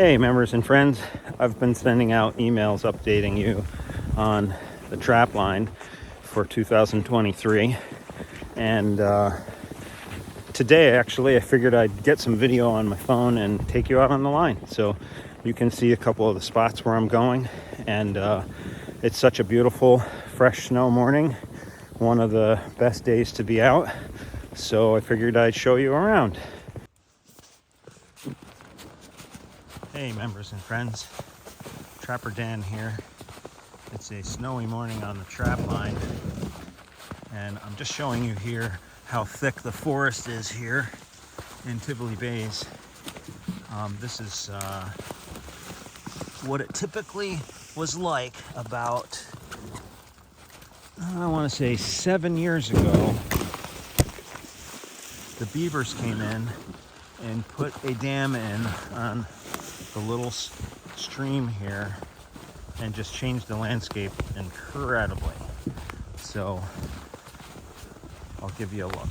Hey members and friends, I've been sending out emails updating you on the Trapline for 2023, and today actually I figured I'd get some video on my phone and take you out on the line so you can see a couple of the spots where I'm going. And it's such a beautiful fresh snow morning, one of the best days to be out, so I figured I'd show you around. Hey members and friends, Trapper Dan here. It's a snowy morning on the Trapline, and I'm just showing you here how thick the forest is here in Tivoli Bays. This is what it typically was like about, I want to say 7 years ago. The beavers came in and put a dam in on the little stream here and just changed the landscape incredibly. So I'll give you a look.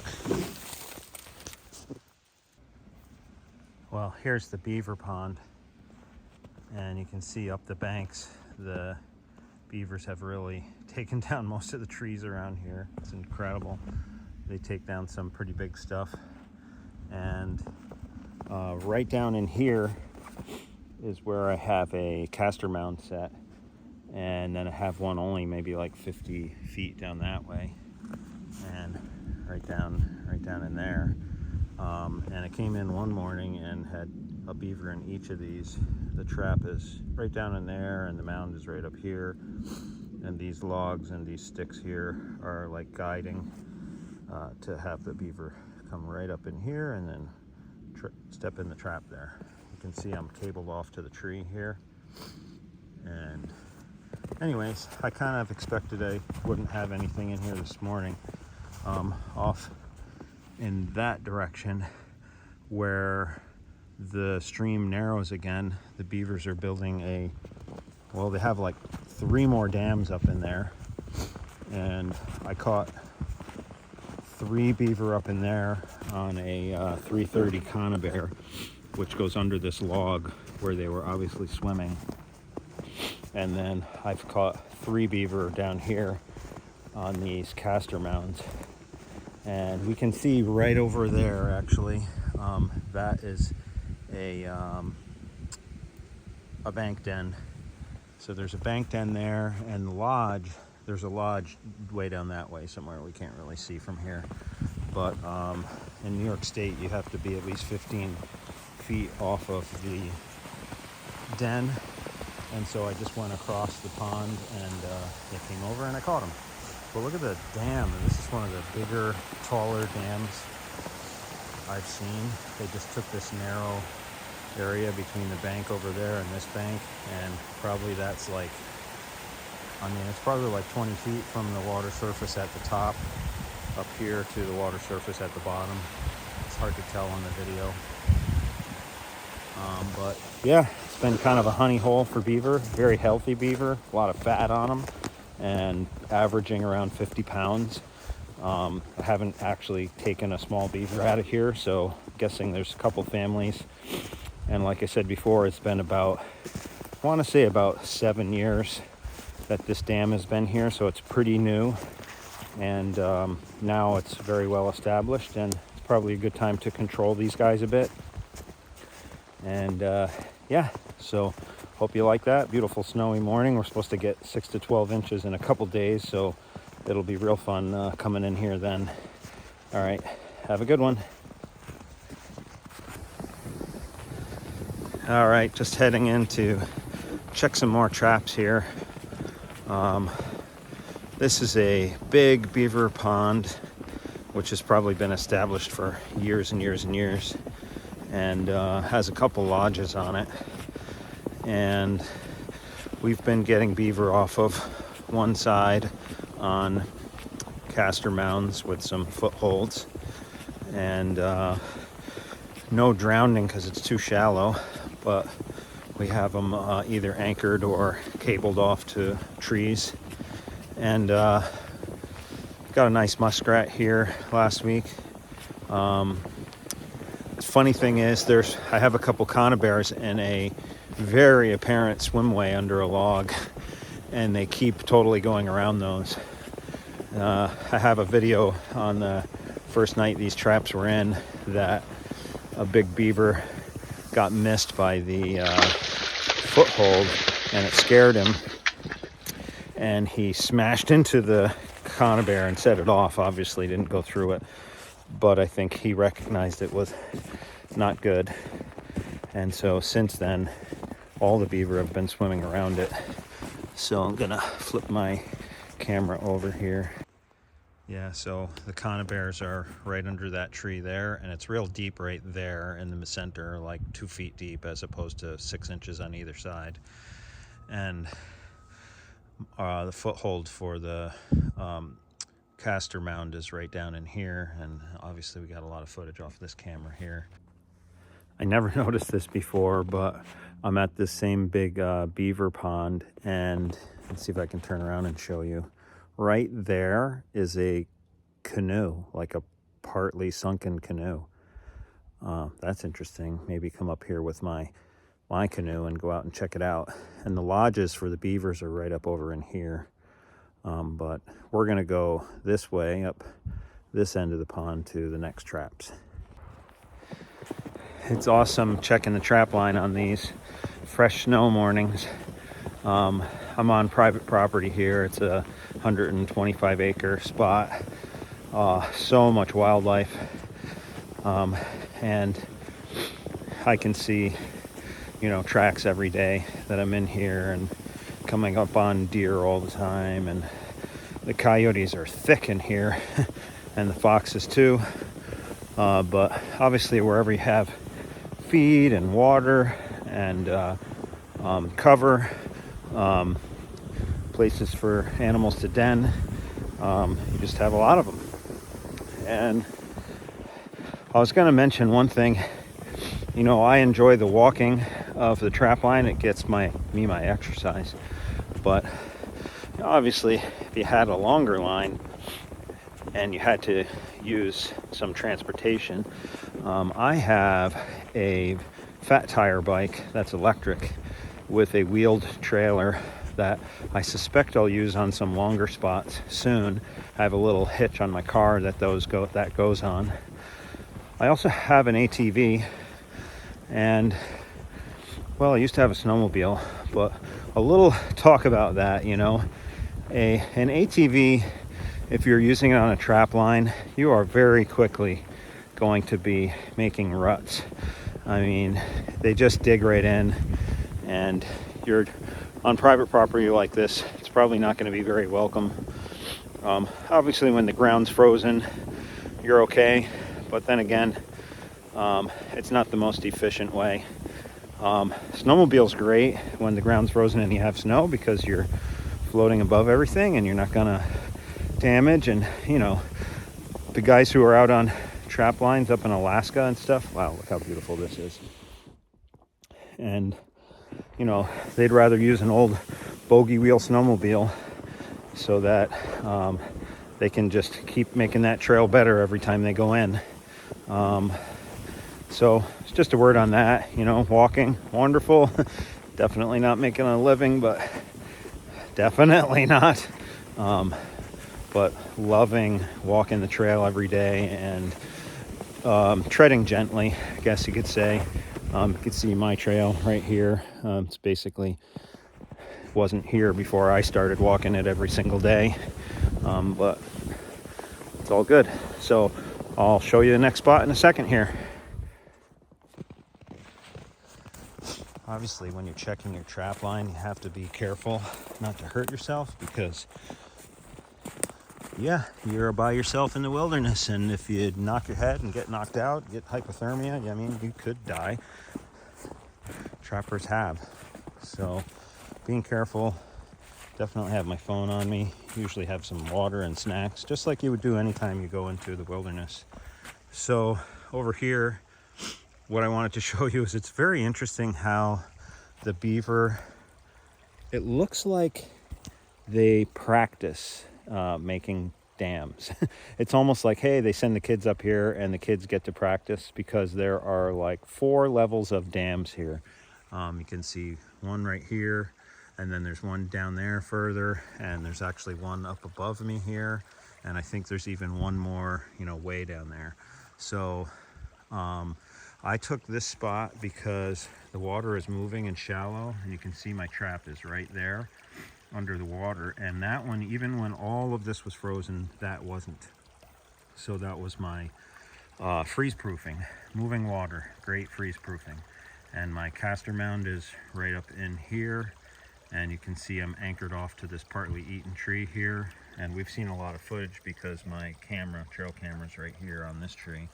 Well, here's the beaver pond, and you can see up the banks the beavers have really taken down most of the trees around here. It's incredible. They take down some pretty big stuff, and right down in here is where I have a castor mound set, and then I have one only maybe like 50 feet down that way, and right down in there. And I came in one morning and had a beaver in each of these. The trap is right down in there, and the mound is right up here, and these logs and these sticks here are like guiding to have the beaver come right up in here and then step in the trap there. You can see I'm cabled off to the tree here. And anyways, I kind of expected I wouldn't have anything in here this morning. Off in that direction where the stream narrows again, the beavers are building well, they have like 3 more dams up in there, and I caught 3 beaver up in there on a 330 conibear, which goes under this log where they were obviously swimming. And then I've caught 3 beaver down here on these castor mounds, and we can see right over there actually, that is a bank den. So there's a bank den there, and the lodge, there's a lodge way down that way somewhere we can't really see from here. But in New York State you have to be at least 15 feet off of the den, and so I just went across the pond and they came over and I caught them. But look at the dam. This is one of the bigger, taller dams I've seen. They just took this narrow area between the bank over there and this bank, and probably that's like, I mean, it's probably like 20 feet from the water surface at the top up here to the water surface at the bottom. It's hard to tell on the video. But yeah, it's been kind of a honey hole for beaver. Very healthy beaver, a lot of fat on them, and averaging around 50 pounds. I haven't actually taken a small beaver out of here, so I'm guessing there's a couple families. And like I said before, it's been about, I want to say about 7 years that this dam has been here, so it's pretty new. And now it's very well established, and it's probably a good time to control these guys a bit. And yeah, so hope you like that. Beautiful snowy morning. We're supposed to get 6 to 12 inches in a couple days, so it'll be real fun coming in here then. All right, have a good one. All right, just heading in to check some more traps here. This is a big beaver pond, which has probably been established for years and years and years, and has a couple lodges on it. And we've been getting beaver off of one side on castor mounds with some footholds, and no drowning because it's too shallow, but we have them either anchored or cabled off to trees. And got a nice muskrat here last week. Funny thing is, I have a couple conibears in a very apparent swimway under a log, and they keep totally going around those. I have a video on the first night these traps were in that a big beaver got missed by the foothold, and it scared him, and he smashed into the conibear and set it off. Obviously didn't go through it, but I think he recognized it was not good, and so since then all the beaver have been swimming around it. So I'm gonna flip my camera over here. Yeah, so the conibears are right under that tree there, and it's real deep right there in the center, like 2 feet deep as opposed to 6 inches on either side. And the foothold for the castor mound is right down in here, and obviously we got a lot of footage off this camera here. I never noticed this before, but I'm at this same big beaver pond, and let's see if I can turn around and show you. Right there is a canoe, like a partly sunken canoe. That's interesting. Maybe come up here with my canoe and go out and check it out. And the lodges for the beavers are right up over in here. But we're gonna go this way, up this end of the pond to the next traps. It's awesome checking the trap line on these fresh snow mornings. I'm on private property here. It's a 125 acre spot. So much wildlife. And I can see, tracks every day that I'm in here, and coming up on deer all the time. And the coyotes are thick in here and the foxes too. But obviously wherever you have feed and water and cover, places for animals to den, you just have a lot of them. And I was going to mention one thing. I enjoy the walking of the trap line. It gets my exercise. But obviously if you had a longer line and you had to use some transportation, I have a fat tire bike that's electric with a wheeled trailer that I suspect I'll use on some longer spots soon. I have a little hitch on my car that goes on. I also have an ATV, and I used to have a snowmobile, but a little talk about that. An ATV, if you're using it on a trap line, you are very quickly going to be making ruts. I mean, they just dig right in, and you're on private property like this, it's probably not going to be very welcome. Obviously when the ground's frozen, you're okay, but then again, it's not the most efficient way. Snowmobile's great when the ground's frozen and you have snow, because you're floating above everything and you're not gonna damage. And the guys who are out on trap lines up in Alaska and stuff, wow, look how beautiful this is. And they'd rather use an old bogey wheel snowmobile so that they can just keep making that trail better every time they go in. So it's just a word on that. Walking, wonderful. Definitely not making a living, but definitely not. But loving walking the trail every day and treading gently, I guess you could say. You can see my trail right here. It's basically wasn't here before I started walking it every single day, but it's all good. So I'll show you the next spot in a second here. Obviously, when you're checking your trap line, you have to be careful not to hurt yourself, because you're by yourself in the wilderness, and if you knock your head and get knocked out, get hypothermia, you could die. Trappers have. So being careful. Definitely have my phone on me. Usually have some water and snacks, just like you would do anytime you go into the wilderness. So over here, what I wanted to show you is it's very interesting how the beaver, it looks like they practice making dams. It's almost like, hey, they send the kids up here and the kids get to practice, because there are like 4 levels of dams here. You can see one right here, and then there's one down there further, and there's actually one up above me here, and I think there's even one more, you know, way down there. So I took this spot because the water is moving and shallow, and you can see my trap is right there under the water, and that one, even when all of this was frozen, that wasn't. So that was my freeze proofing, moving water, great freeze proofing. And my caster mound is right up in here, and you can see I'm anchored off to this partly eaten tree here, and we've seen a lot of footage because my trail camera's right here on this tree,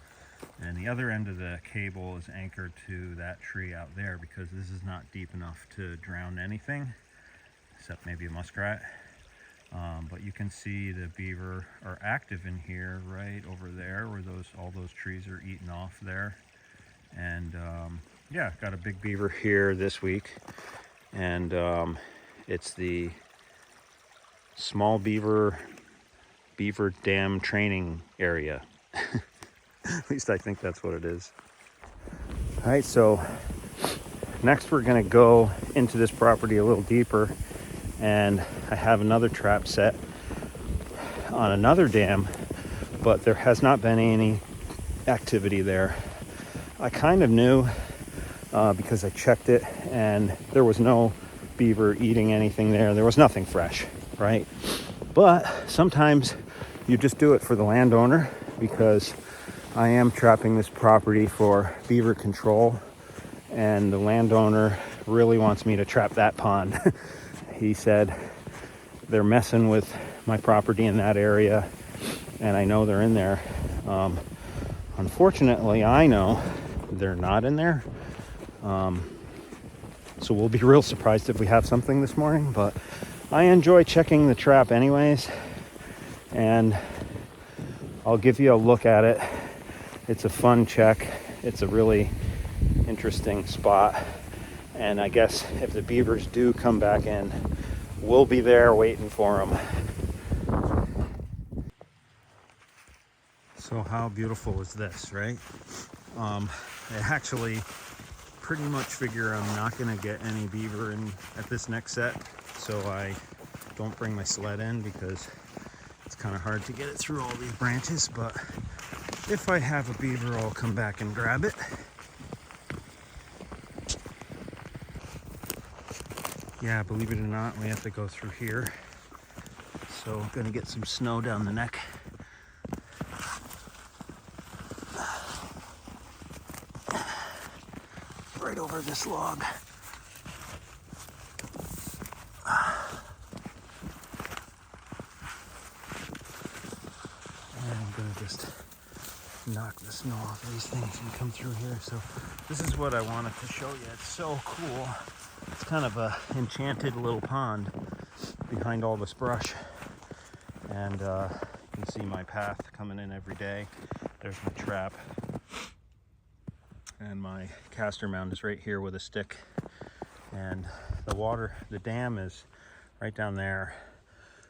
and the other end of the cable is anchored to that tree out there because this is not deep enough to drown anything except maybe a muskrat. But you can see the beaver are active in here right over there where all those trees are eaten off there. And yeah, got a big beaver here this week, and it's the small beaver dam training area. At least I think that's what it is. All right, so next we're gonna go into this property a little deeper, and I have another trap set on another dam, but there has not been any activity there. I kind of knew because I checked it, and there was no beaver eating anything there. There was nothing fresh, right? But sometimes you just do it for the landowner, because I am trapping this property for beaver control, and the landowner really wants me to trap that pond. He said they're messing with my property in that area, and I know they're in there. Unfortunately, I know they're not in there. So we'll be real surprised if we have something this morning, but I enjoy checking the trap anyways, and I'll give you a look at it. It's a fun check. It's a really interesting spot, and I guess if the beavers do come back in, we'll be there waiting for them. So how beautiful is this, right? I actually pretty much figure I'm not gonna get any beaver in at this next set, so I don't bring my sled in because it's kind of hard to get it through all these branches. But if I have a beaver, I'll come back and grab it. Yeah, believe it or not, we have to go through here, so I'm gonna get some snow down the neck. Right over this log. And I'm gonna just knock the snow off these things and come through here. So this is what I wanted to show you. It's so cool. It's kind of a enchanted little pond behind all this brush. And you can see my path coming in every day. There's my trap. And my caster mound is right here with a stick. And the dam is right down there.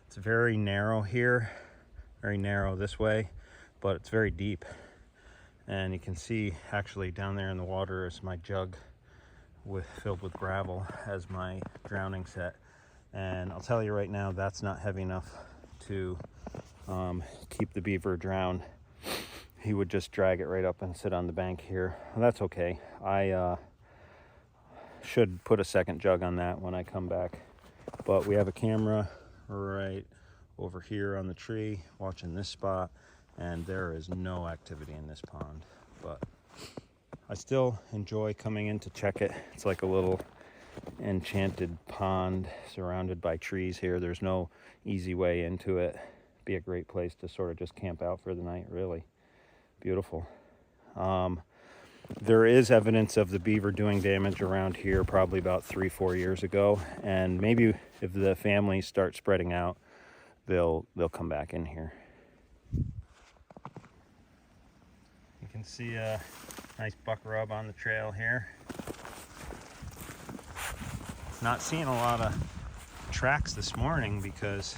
It's very narrow here, very narrow this way, but it's very deep. And you can see actually down there in the water is my jug filled with gravel as my drowning set. And I'll tell you right now, that's not heavy enough to keep the beaver drowned. He would just drag it right up and sit on the bank here. Well, that's okay. I should put a second jug on that when I come back. But we have a camera right over here on the tree watching this spot, and there is no activity in this pond. But I still enjoy coming in to check it. It's like a little enchanted pond surrounded by trees here. There's no easy way into it. Be a great place to sort of just camp out for the night, really. Beautiful. There is evidence of the beaver doing damage around here probably about 3-4 years ago, and maybe if the families start spreading out, they'll come back in here. You can see a nice buck rub on the trail here. Not seeing a lot of tracks this morning because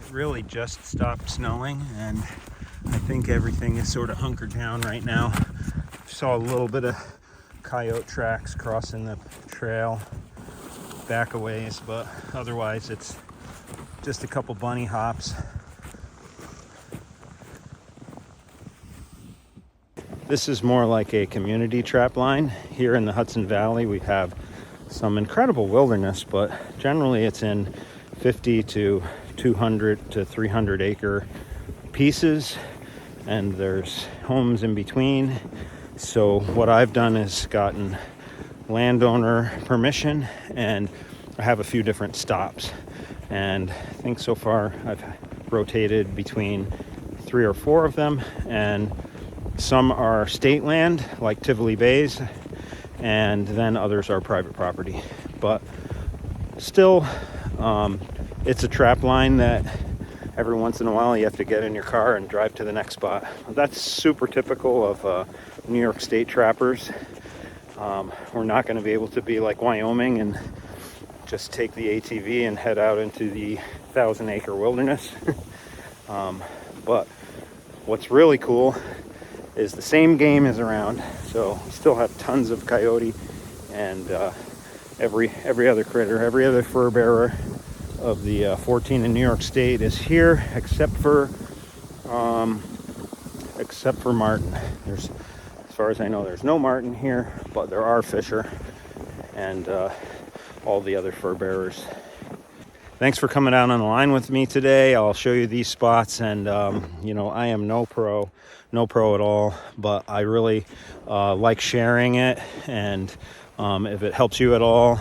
it really just stopped snowing, and I think everything is sort of hunkered down right now. Saw a little bit of coyote tracks crossing the trail back a ways, but otherwise it's just a couple bunny hops. This is more like a community trap line. Here in the Hudson Valley, we have some incredible wilderness, but generally it's in 50 to 200 to 300 acre pieces, and there's homes in between. So what I've done is gotten landowner permission, and I have a few different stops. And I think so far I've rotated between 3 or 4 of them, and some are state land like Tivoli Bays, and then others are private property. But still, it's a trap line that every once in a while you have to get in your car and drive to the next spot. That's super typical of New York State trappers. We're not going to be able to be like Wyoming and just take the ATV and head out into the 1,000-acre wilderness. But what's really cool is the same game is around. So we still have tons of coyote and every other critter, every other fur bearer of the 14 in New York State is here, except for marten. There's, as far as I know, there's no marten here, but there are fisher and all the other fur bearers. Thanks for coming out on the line with me today. I'll show you these spots, and you know, I am no pro at all, but I really like sharing it, and if it helps you at all,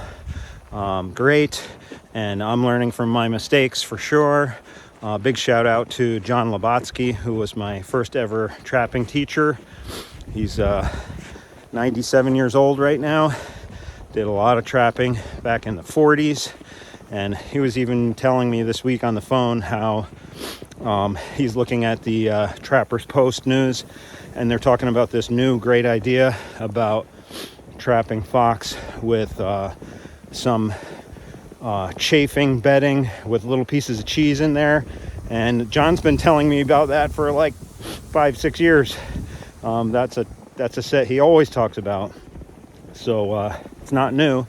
great. And I'm learning from my mistakes for sure. Big shout out to John Labotsky, who was my first ever trapping teacher. He's 97 years old right now. Did a lot of trapping back in the 40s. And he was even telling me this week on the phone how he's looking at the Trappers Post news, and they're talking about this new great idea about trapping fox with some chafing bedding with little pieces of cheese in there. And John's been telling me about that for like 5-6 years. That's a set he always talks about. So it's not new.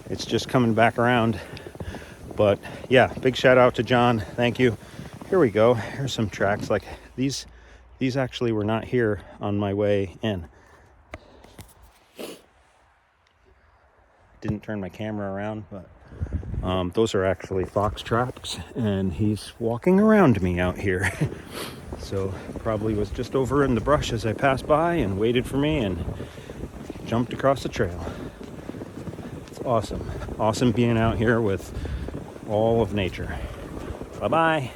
It's just coming back around. But yeah, big shout out to John. Thank you. Here we go. Here's some tracks. Like these actually were not here on my way in. Didn't turn my camera around, but those are actually fox traps, and he's walking around me out here. So probably was just over in the brush as I passed by and waited for me and jumped across the trail. It's awesome being out here with all of nature. Bye-bye.